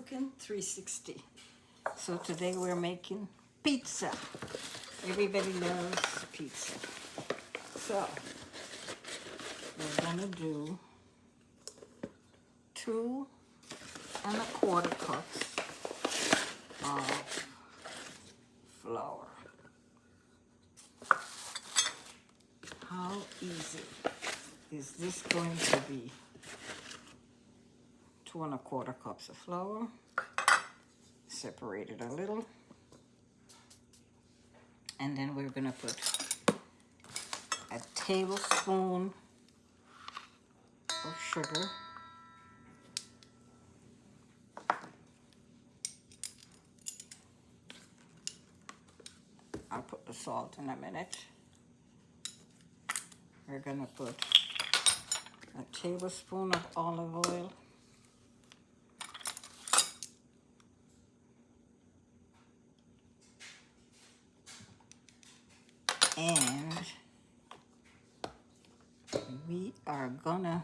Cooking 360. So today we're making pizza. Everybody loves pizza. So we're gonna do 2¼ cups of flour. How easy is this going to be? 2¼ cups of flour. Separate it a little. And then we're gonna put a tablespoon of sugar. I'll put the salt in a minute. We're gonna put a tablespoon of olive oil. And we are gonna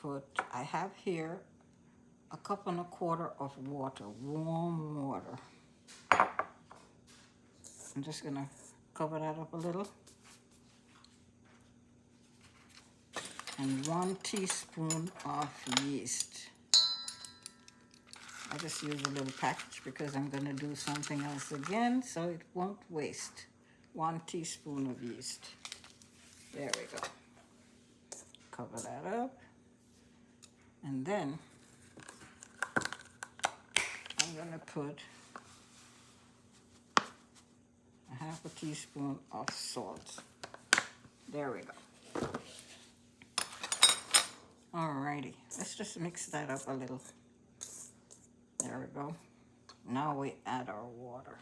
put, I have here 1¼ cup of water, warm water. I'm just gonna cover that up a little. And 1 teaspoon of yeast. I just use a little package because I'm gonna do something else again, so it won't waste. 1 teaspoon of yeast. There we go. Cover that up. And then I'm gonna put 1/2 teaspoon of salt. There we go. Alrighty, let's just mix that up a little. There we go. Now we add our water.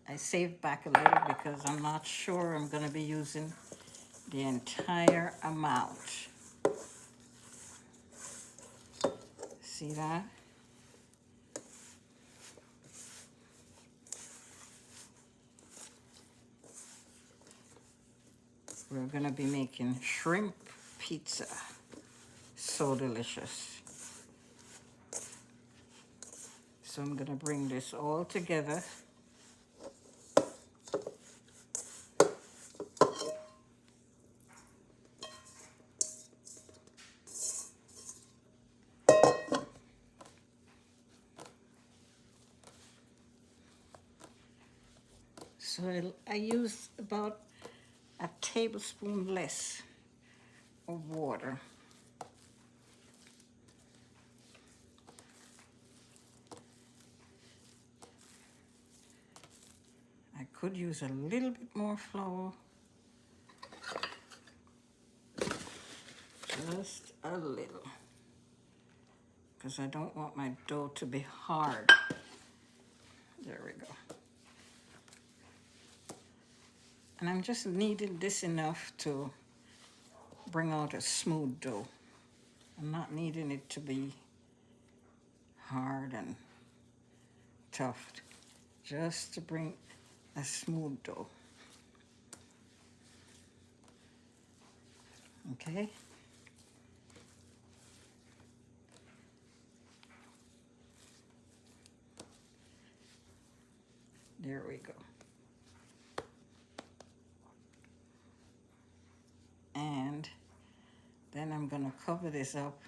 I saved back a little because I'm not sure I'm going to be using the entire amount. See that? We're going to be making shrimp pizza. So delicious. So I'm going to bring this all together. So I used about a tablespoon less of water. I could use a little bit more flour. Just a little. Because I don't want my dough to be hard. There we go. And I'm just kneading this enough to bring out a smooth dough. I'm not needing it to be hard and tough. Just to bring a smooth dough. Okay? There we go. And then I'm gonna cover this up.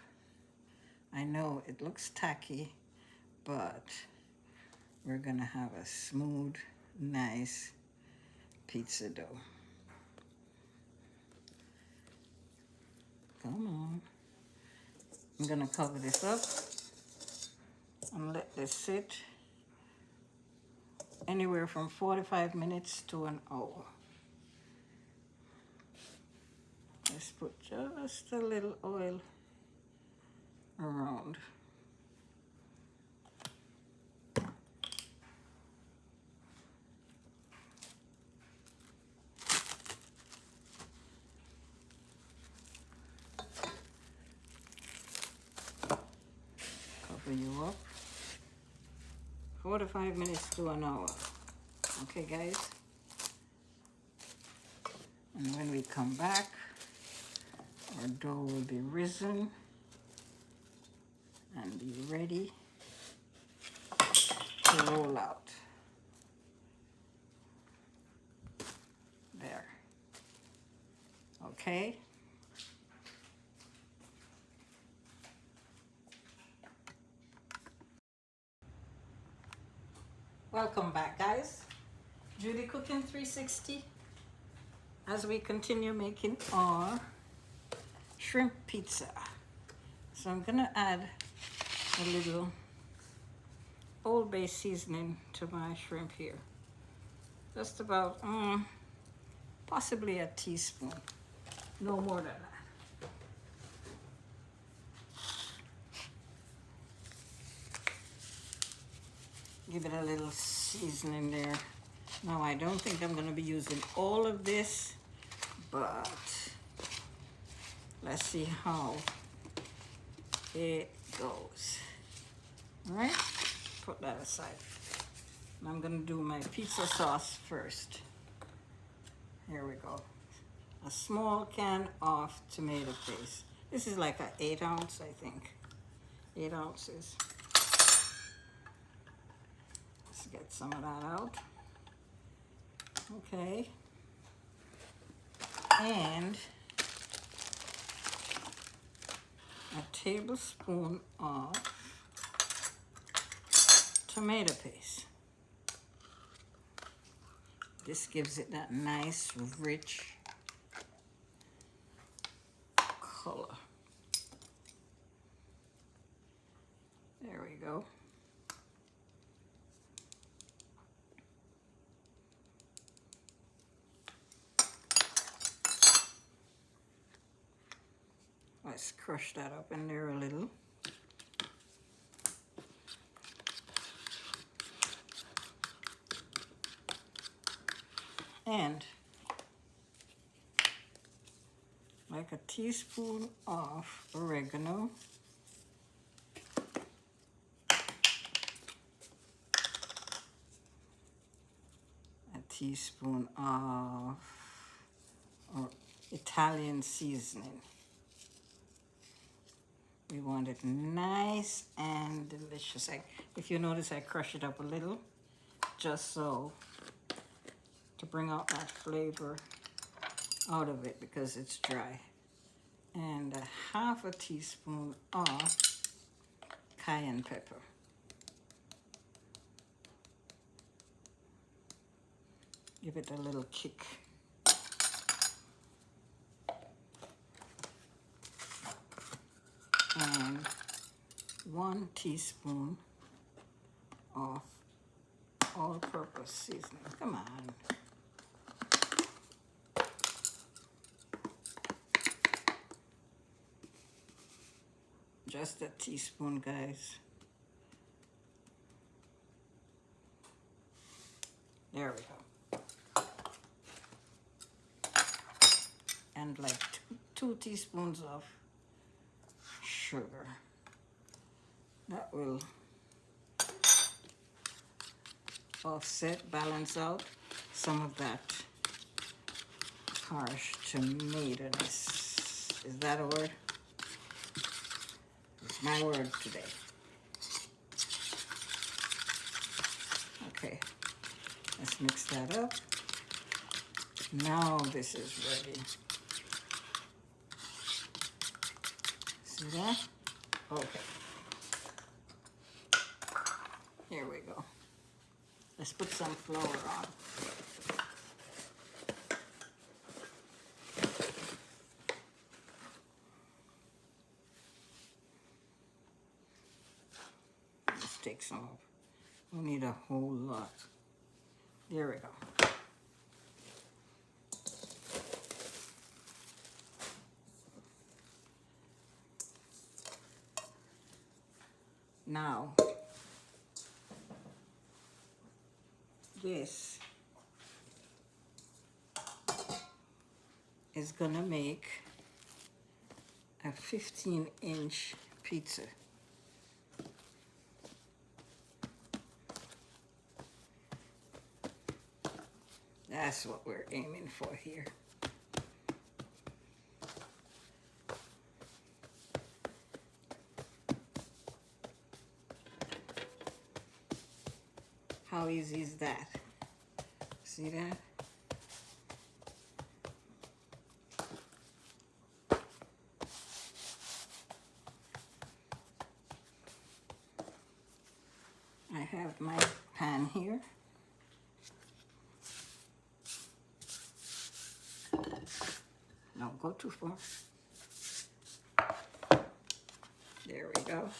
I know it looks tacky, but we're gonna have a smooth, nice pizza dough. Come on. I'm gonna cover this up and let this sit anywhere from 45 minutes to an hour. Let's put just a little oil around. Cover you up. 45 minutes to an hour. Okay, guys? And when we come back, our dough will be risen and be ready to roll out. There. Okay. Welcome back, guys. Judy Cooking 360. As we continue making our shrimp pizza. So I'm gonna add a little Old Bay seasoning to my shrimp here. Just about, possibly a teaspoon. No more than that. Give it a little seasoning there. Now I don't think I'm gonna be using all of this, but let's see how it goes. All right, put that aside. And I'm gonna do my pizza sauce first. Here we go. A small can of tomato paste. This is like an 8 ounce, I think. 8 ounces. Let's get some of that out. Okay. And a tablespoon of tomato paste. This gives it that nice, rich color. There we go. Let's crush that up in there a little. And like a teaspoon of oregano. A teaspoon of Italian seasoning. We want it nice and delicious. If you notice, I crush it up a little, just so to bring out that flavor out of it because it's dry. And a half a teaspoon of cayenne pepper. Give it a little kick. And 1 teaspoon of all-purpose seasoning. Come on. Just a teaspoon, guys. There we go. And like 2 teaspoons of sugar. That will offset, balance out some of that harsh tomato-ness. Is that a word? It's my word today. Okay, let's mix that up. Now this is ready. See that? Okay. Here we go. Let's put some flour on. Let's take some off. We need a whole lot. There we go. Now, this is gonna make a 15-inch pizza. That's what we're aiming for here. How easy is that? See that? I have my pan here. Don't go too far. There we go.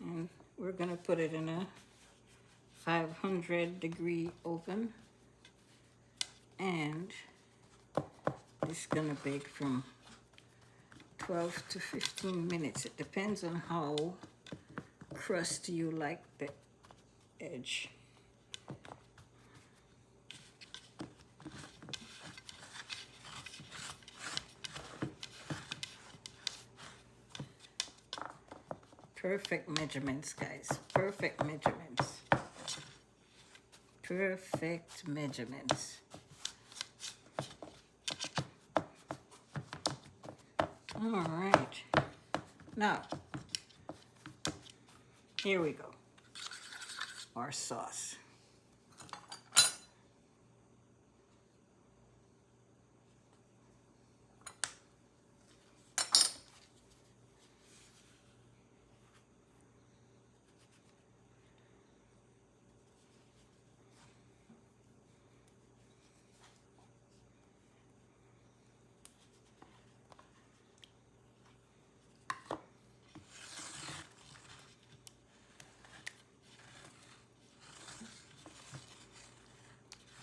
And we're gonna put it in a 500-degree oven, and it's gonna bake from 12 to 15 minutes. It depends on how crusty you like the edge. Perfect measurements, guys. Perfect measurements. Perfect measurements. All right. Now, here we go. Our sauce.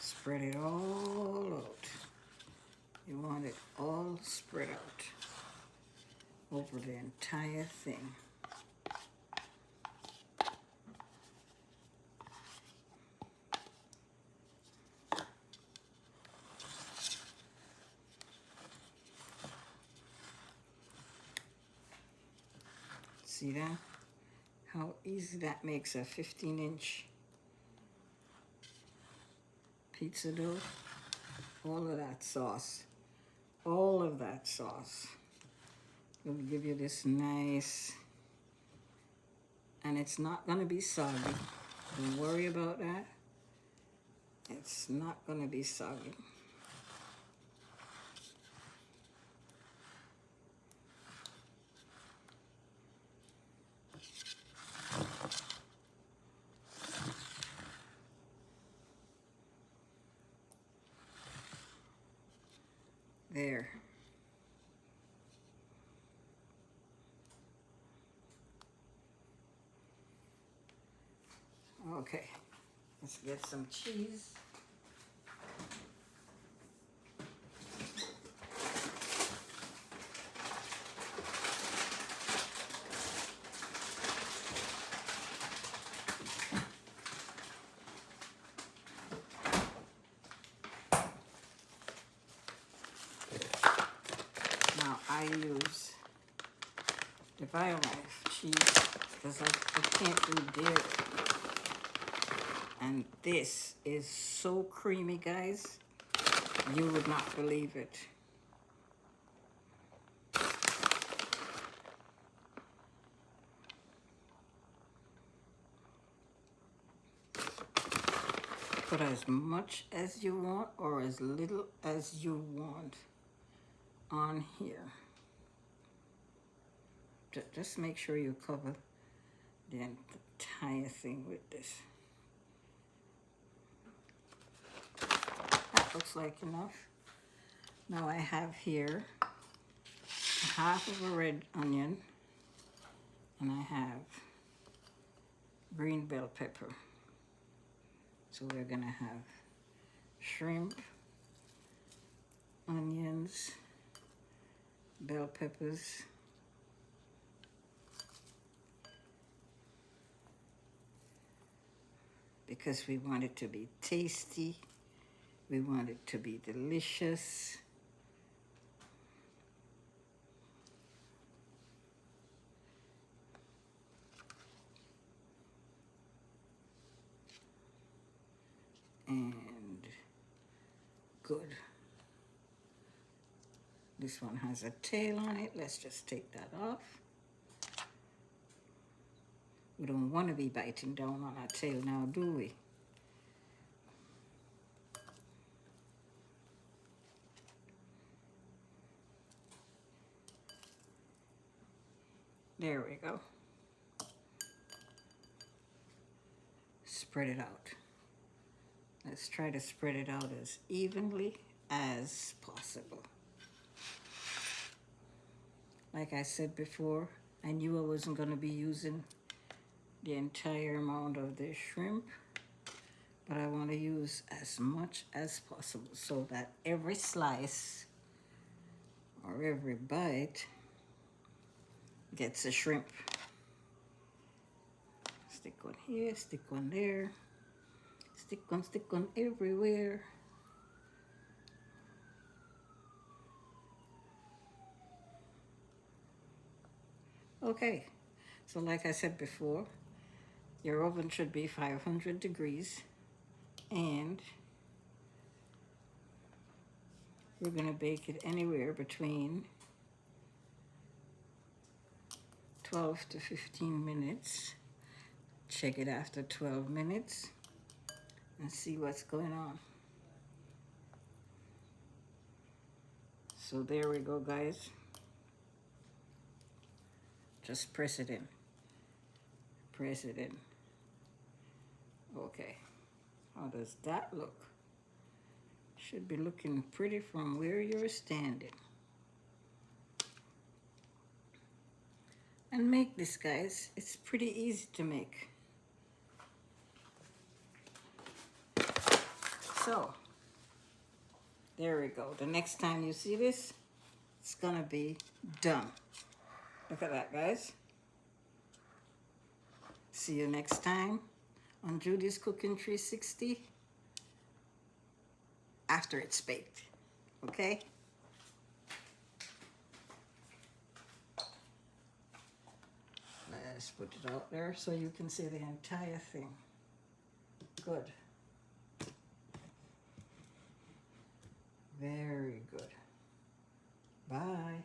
Spread it all out. You want it all spread out over the entire thing. See that? How easy that makes a 15-inch pizza dough. All of that sauce. All of that sauce will give you this nice, and it's not gonna be soggy. Don't worry about that. It's not gonna be soggy. There. Okay, let's get some cheese. Now I use the Violife cheese because I can't do dairy. And this is so creamy, guys. You would not believe it. Put as much as you want or as little as you want on here. Just make sure you cover the entire thing with this. That looks like enough. Now I have here half of a red onion, and I have green bell pepper. So we're gonna have shrimp, onions, bell peppers, because we want it to be tasty, we want it to be delicious. And good. This one has a tail on it. Let's just take that off. We don't want to be biting down on our tail now, do we? There we go. Spread it out. Let's try to spread it out as evenly as possible. Like I said before, I knew I wasn't going to be using the entire amount of the shrimp, but I want to use as much as possible so that every slice or every bite gets a shrimp. Stick one here, stick one there, stick one everywhere. Okay, so like I said before, your oven should be 500 degrees, and we're going to bake it anywhere between 12 to 15 minutes. Check it after 12 minutes and see what's going on. So there we go, guys. Just press it in. Press it in. Okay. How does that look? Should be looking pretty from where you're standing. And make this, guys. It's pretty easy to make. So, there we go. The next time you see this, it's gonna be done. Look at that, guys. See you next time on Judy's Cooking 360 after it's baked, okay? Let's put it out there so you can see the entire thing. Good. Very good. Bye.